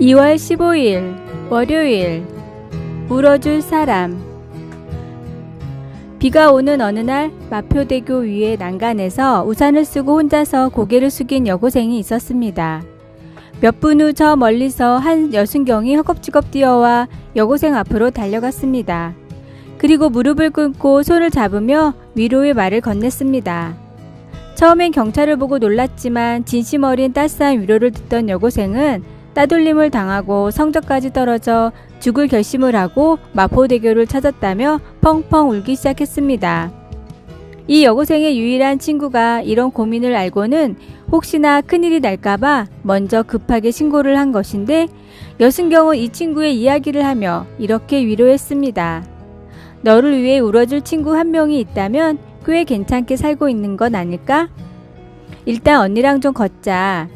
2월 15일 월요일 울어줄 사람. 비가 오는 어느 날 마표대교 위의 난간에서 우산을 쓰고 혼자서 고개를 숙인 여고생이 있었습니다. 몇 분 후 저 멀리서 한 여순경이 허겁지겁 뛰어와 여고생 앞으로 달려갔습니다. 그리고 무릎을 꿇고 손을 잡으며 위로의 말을 건넸습니다. 처음엔 경찰을 보고 놀랐지만 진심 어린 따스한 위로를 듣던 여고생은 따돌림을 당하고 성적까지 떨어져 죽을 결심을 하고 마포대교를 찾았다며 펑펑 울기 시작했습니다. 이 여고생의 유일한 친구가 이런 고민을 알고는 혹시나 큰일이 날까봐 먼저 급하게 신고를 한 것인데, 여순경은 이 친구의 이야기를 하며 이렇게 위로했습니다. 너를 위해 울어줄 친구 한 명이 있다면 꽤 괜찮게 살고 있는 건 아닐까? 일단 언니랑 좀 걷자.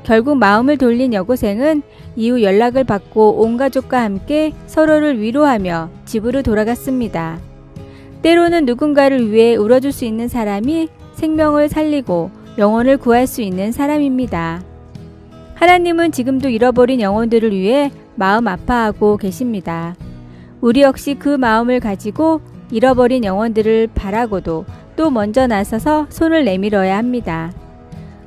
결국 마음을 돌린 여고생은 이후 연락을 받고 온 가족과 함께 서로를 위로하며 집으로 돌아갔습니다. 때로는 누군가를 위해 울어줄 수 있는 사람이 생명을 살리고 영혼을 구할 수 있는 사람입니다. 하나님은 지금도 잃어버린 영혼들을 위해 마음 아파하고 계십니다. 우리 역시 그 마음을 가지고 잃어버린 영혼들을 바라고도 또 먼저 나서서 손을 내밀어야 합니다.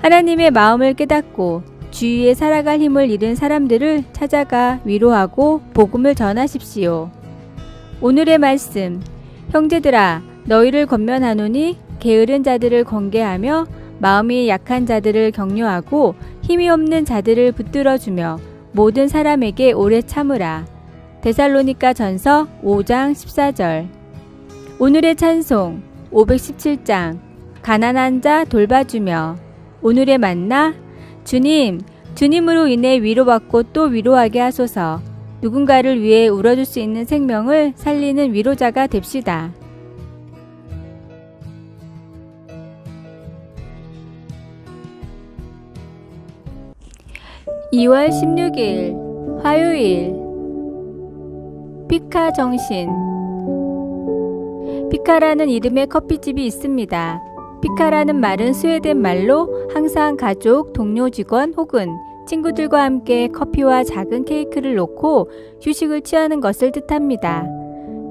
하나님의 마음을 깨닫고 주위에 살아갈 힘을 잃은 사람들을 찾아가 위로하고 복음을 전하십시오. 오늘의 말씀. 형제들아, 너희를 권면하노니 게으른 자들을 권계하며 마음이 약한 자들을 격려하고 힘이 없는 자들을 붙들어주며 모든 사람에게 오래 참으라. 데살로니가 전서 5장 14절. 오늘의 찬송 517장. 가난한 자 돌봐주며. 오늘의 만나. 주님, 주님으로 인해 위로받고 또 위로하게 하소서. 누군가를 위해 울어줄 수 있는 생명을 살리는 위로자가 됩시다. (2월 16일) 화요일. 피카 정신. 피카라는 이름의 커피집이 있습니다. 피카라는 말은 스웨덴 말로 항상 가족, 동료 직원 혹은 친구들과 함께 커피와 작은 케이크를 놓고 휴식을 취하는 것을 뜻합니다.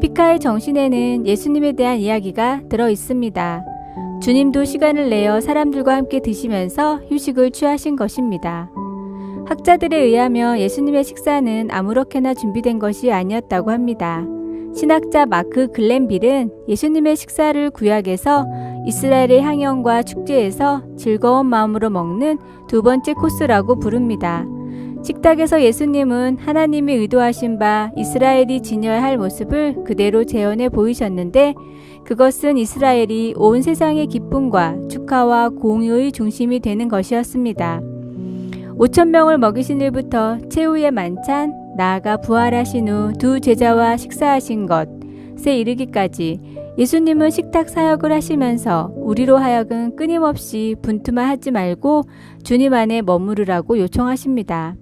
피카의 정신에는 예수님에 대한 이야기가 들어 있습니다. 주님도 시간을 내어 사람들과 함께 드시면서 휴식을 취하신 것입니다. 학자들에 의하면 예수님의 식사는 아무렇게나 준비된 것이 아니었다고 합니다. 신학자 마크 글렌빌은 예수님의 식사를 구약에서 이스라엘의 향연과 축제에서 즐거운 마음으로 먹는 두 번째 코스라고 부릅니다. 식탁에서 예수님은 하나님이 의도하신 바 이스라엘이 지녀야 할 모습을 그대로 재현해 보이셨는데, 그것은 이스라엘이 온 세상의 기쁨과 축하와 공유의 중심이 되는 것이었습니다. 5,000명을 먹이신 일부터 최후의 만찬, 나아가 부활하신 후 두 제자와 식사하신 것에 이르기까지 예수님은 식탁 사역을 하시면서 우리로 하여금 끊임없이 분투만 하지 말고 주님 안에 머무르라고 요청하십니다.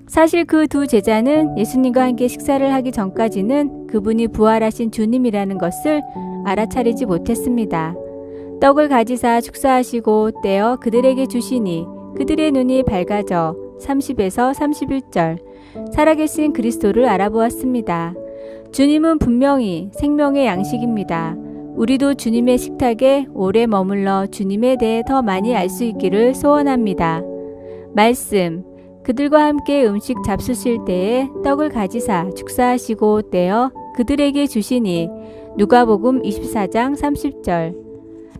사실 그 두 제자는 예수님과 함께 식사를 하기 전까지는 그분이 부활하신 주님이라는 것을 알아차리지 못했습니다. 떡을 가지사 축사하시고 떼어 그들에게 주시니 그들의 눈이 밝아져 30에서 31절 살아계신 그리스도를 알아보았습니다. 주님은 분명히 생명의 양식입니다. 우리도 주님의 식탁에 오래 머물러 주님에 대해 더 많이 알 수 있기를 소원합니다. 말씀. 그들과 함께 음식 잡수실 때에 떡을 가지사 축사하시고 떼어 그들에게 주시니 누가복음 24장 30절.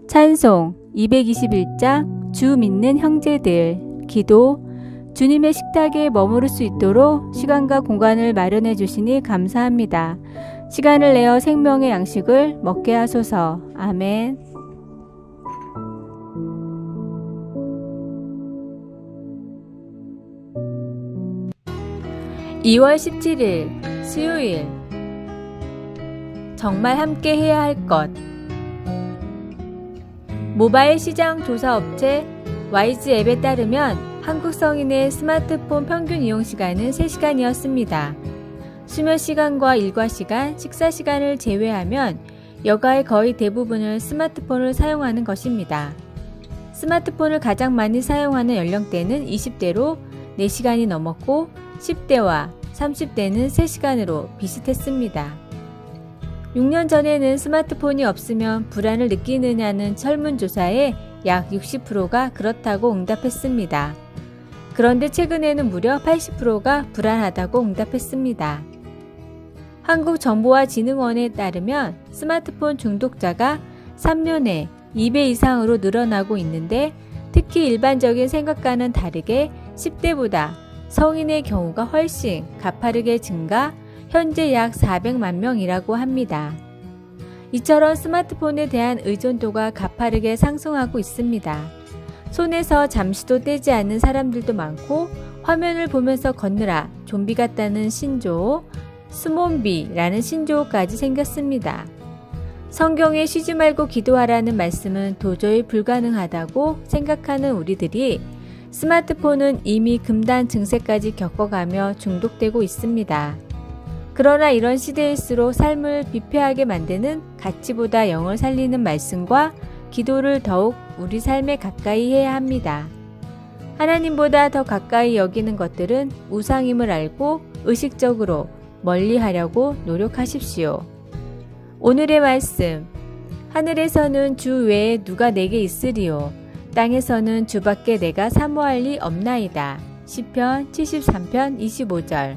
찬송 221장. 주 믿는 형제들. 기도. 주님의 식탁에 머무를 수 있도록 시간과 공간을 마련해 주시니 감사합니다. 시간을 내어 생명의 양식을 먹게 하소서. 아멘. (2월 17일) 수요일. 정말 함께 해야 할 것. 모바일 시장 조사 업체 와이즈 앱에 따르면 한국 성인의 스마트폰 평균 이용 시간은 3시간이었습니다. 수면 시간과 일과 시간, 식사 시간을 제외하면 여가의 거의 대부분을 스마트폰을 사용하는 것입니다. 스마트폰을 가장 많이 사용하는 연령대는 20대로 4시간이 넘었고 10대와 30대는 3시간으로 비슷했습니다. 6년 전에는 스마트폰이 없으면 불안을 느끼느냐는 설문조사에 약 60%가 그렇다고 응답했습니다. 그런데 최근에는 무려 80%가 불안하다고 응답했습니다. 한국정보와진흥원에 따르면 스마트폰 중독자가 3년에 2배 이상으로 늘어나고 있는데 특히 일반적인 생각과는 다르게 10대보다 성인의 경우가 훨씬 가파르게 증가, 현재 약 400만 명이라고 합니다. 이처럼 스마트폰에 대한 의존도가 가파르게 상승하고 있습니다. 손에서 잠시도 떼지 않는 사람들도 많고 화면을 보면서 걷느라 좀비 같다는 신조어, 스몬비라는 신조어까지 생겼습니다. 성경에 쉬지 말고 기도하라는 말씀은 도저히 불가능하다고 생각하는 우리들이 스마트폰은 이미 금단 증세까지 겪어가며 중독되고 있습니다. 그러나 이런 시대일수록 삶을 비폐하게 만드는 가치보다 영을 살리는 말씀과 기도를 더욱 우리 삶에 가까이 해야 합니다. 하나님보다 더 가까이 여기는 것들은 우상임을 알고 의식적으로 멀리하려고 노력하십시오. 오늘의 말씀, 하늘에서는 주 외에 누가 내게 있으리요. 땅에서는 주밖에 내가 사모할 리 없나이다. 시편 73편 25절.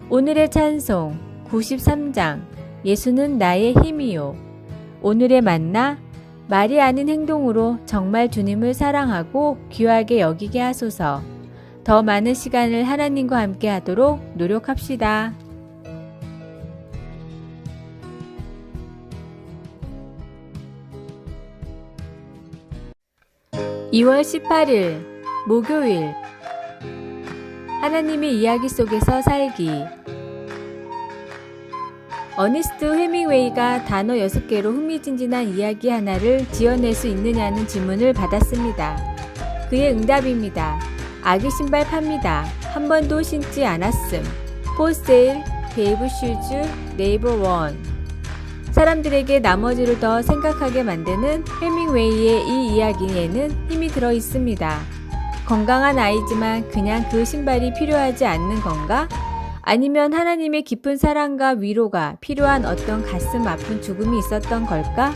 오늘의 찬송 93장 예수는 나의 힘이요. 오늘의 만나 말이 아닌 행동으로 정말 주님을 사랑하고 귀하게 여기게 하소서. 더 많은 시간을 하나님과 함께 하도록 노력합시다. 2월 18일 목요일 하나님의 이야기 속에서 살기. 어니스트 헤밍웨이가 단어 6개로 흥미진진한 이야기 하나를 지어낼 수 있느냐는 질문을 받았습니다. 그의 응답입니다. 아기 신발 팝니다. 한 번도 신지 않았음. For sale, baby shoes, neighbor one. 사람들에게 나머지를 더 생각하게 만드는 헤밍웨이의 이 이야기에는 힘이 들어 있습니다. 건강한 아이지만 그냥 그 신발이 필요하지 않는 건가? 아니면 하나님의 깊은 사랑과 위로가 필요한 어떤 가슴 아픈 죽음이 있었던 걸까?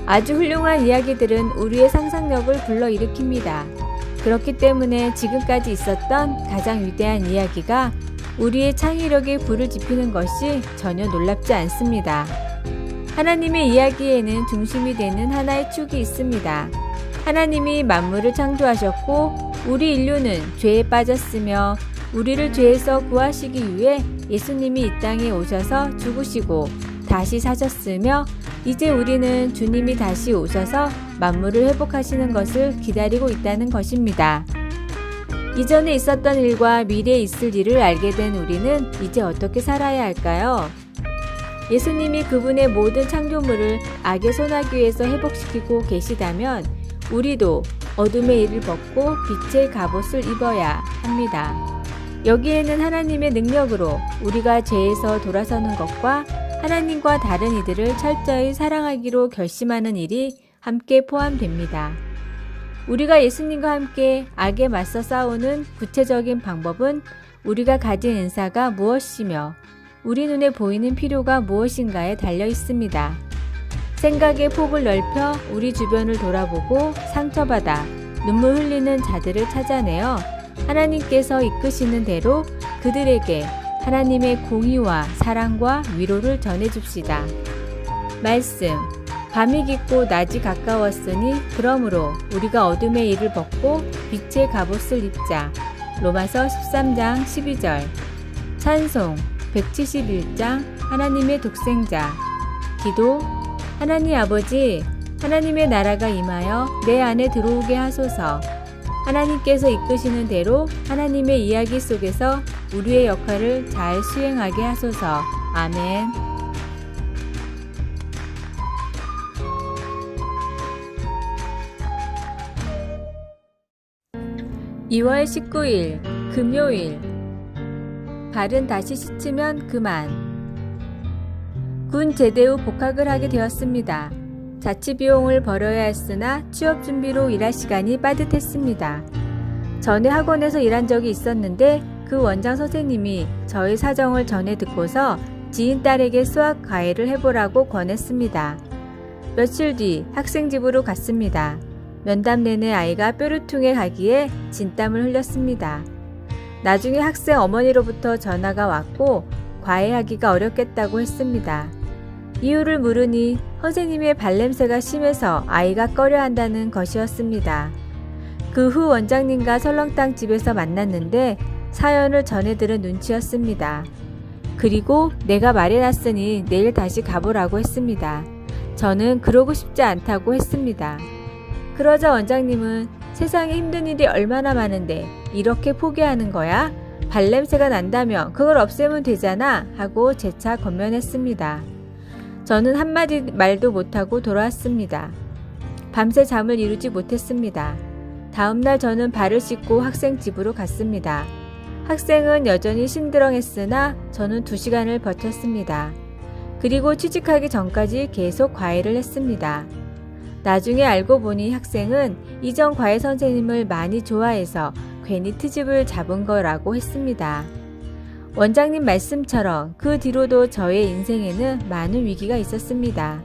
아주 훌륭한 이야기들은 우리의 상상력을 불러일으킵니다. 그렇기 때문에 지금까지 있었던 가장 위대한 이야기가 우리의 창의력에 불을 지피는 것이 전혀 놀랍지 않습니다. 하나님의 이야기에는 중심이 되는 하나의 축이 있습니다. 하나님이 만물을 창조하셨고 우리 인류는 죄에 빠졌으며 우리를 죄에서 구하시기 위해 예수님이 이 땅에 오셔서 죽으시고 다시 사셨으며 이제 우리는 주님이 다시 오셔서 만물을 회복하시는 것을 기다리고 있다는 것입니다. 이전에 있었던 일과 미래에 있을 일을 알게 된 우리는 이제 어떻게 살아야 할까요? 예수님이 그분의 모든 창조물을 악의 소나기에서 회복시키고 계시다면 우리도 어둠의 일을 벗고 빛의 갑옷을 입어야 합니다. 여기에는 하나님의 능력으로 우리가 죄에서 돌아서는 것과 하나님과 다른 이들을 철저히 사랑하기로 결심하는 일이 함께 포함됩니다. 우리가 예수님과 함께 악에 맞서 싸우는 구체적인 방법은 우리가 가진 은사가 무엇이며 우리 눈에 보이는 필요가 무엇인가에 달려 있습니다. 생각의 폭을 넓혀 우리 주변을 돌아보고 상처받아 눈물 흘리는 자들을 찾아내어 하나님께서 이끄시는 대로 그들에게 하나님의 공의와 사랑과 위로를 전해줍시다. 말씀, 밤이 깊고 낮이 가까웠으니 그러므로 우리가 어둠의 일을 벗고 빛의 갑옷을 입자. 로마서 13장 12절. 찬송 171장 하나님의 독생자. 기도, 하나님 아버지, 하나님의 나라가 임하여 내 안에 들어오게 하소서. 하나님께서 이끄시는 대로 하나님의 이야기 속에서 우리의 역할을 잘 수행하게 하소서. 아멘. 2월 19일 금요일. 발은 다시 씻으면 그만. 군 제대 후 복학을 하게 되었습니다. 자취 비용을 벌어야 했으나 취업 준비로 일할 시간이 빠듯했습니다. 전에 학원에서 일한 적이 있었는데 그 원장 선생님이 저의 사정을 전해 듣고서 지인 딸에게 수학 과외를 해보라고 권했습니다. 며칠 뒤 학생 집으로 갔습니다. 면담 내내 아이가 뾰루퉁에 가기에 진땀을 흘렸습니다. 나중에 학생 어머니로부터 전화가 왔고 과외하기가 어렵겠다고 했습니다. 이유를 물으니 선생님의 발냄새가 심해서 아이가 꺼려한다는 것이었습니다. 그 후 원장님과 설렁탕 집에서 만났는데 사연을 전해들은 눈치였습니다. 그리고 내가 말해놨으니 내일 다시 가보라고 했습니다. 저는 그러고 싶지 않다고 했습니다. 그러자 원장님은 세상에 힘든 일이 얼마나 많은데 이렇게 포기하는 거야? 발냄새가 난다면 그걸 없애면 되잖아 하고 재차 권면했습니다. 저는 한마디 말도 못하고 돌아왔습니다. 밤새 잠을 이루지 못했습니다. 다음날 저는 발을 씻고 학생 집으로 갔습니다. 학생은 여전히 심드렁했으나 저는 2시간을 버텼습니다. 그리고 취직하기 전까지 계속 과외를 했습니다. 나중에 알고 보니 학생은 이전 과외 선생님을 많이 좋아해서 괜히 트집을 잡은 거라고 했습니다. 원장님 말씀처럼 그 뒤로도 저의 인생에는 많은 위기가 있었습니다.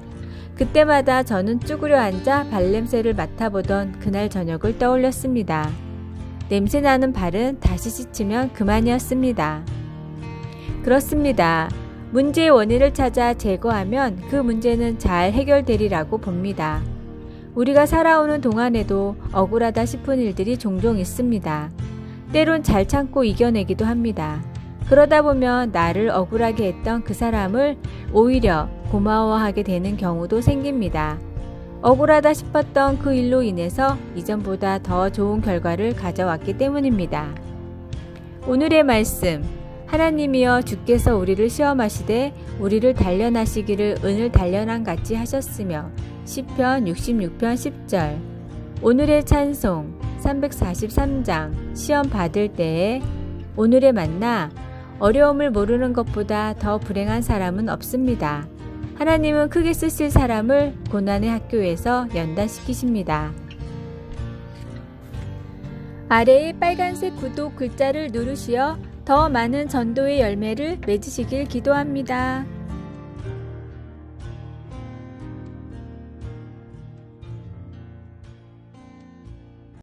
그때마다 저는 쭈그려 앉아 발냄새를 맡아보던 그날 저녁을 떠올렸습니다. 냄새나는 발은 다시 씻으면 그만이었습니다. 그렇습니다. 문제의 원인을 찾아 제거하면 그 문제는 잘 해결되리라고 봅니다. 우리가 살아오는 동안에도 억울하다 싶은 일들이 종종 있습니다. 때론 잘 참고 이겨내기도 합니다. 그러다 보면 나를 억울하게 했던 그 사람을 오히려 고마워하게 되는 경우도 생깁니다. 억울하다 싶었던 그 일로 인해서 이전보다 더 좋은 결과를 가져왔기 때문입니다. 오늘의 말씀, 하나님이여 주께서 우리를 시험하시되 우리를 단련하시기를 은을 단련한 같이 하셨으며 시편 66편 10절. 오늘의 찬송 343장 시험 받을 때에 오늘의 만나, 어려움을 모르는 것보다 더 불행한 사람은 없습니다. 하나님은 크게 쓰실 사람을 고난의 학교에서 연단시키십니다. 아래의 빨간색 구독 글자를 누르시어 더 많은 전도의 열매를 맺으시길 기도합니다.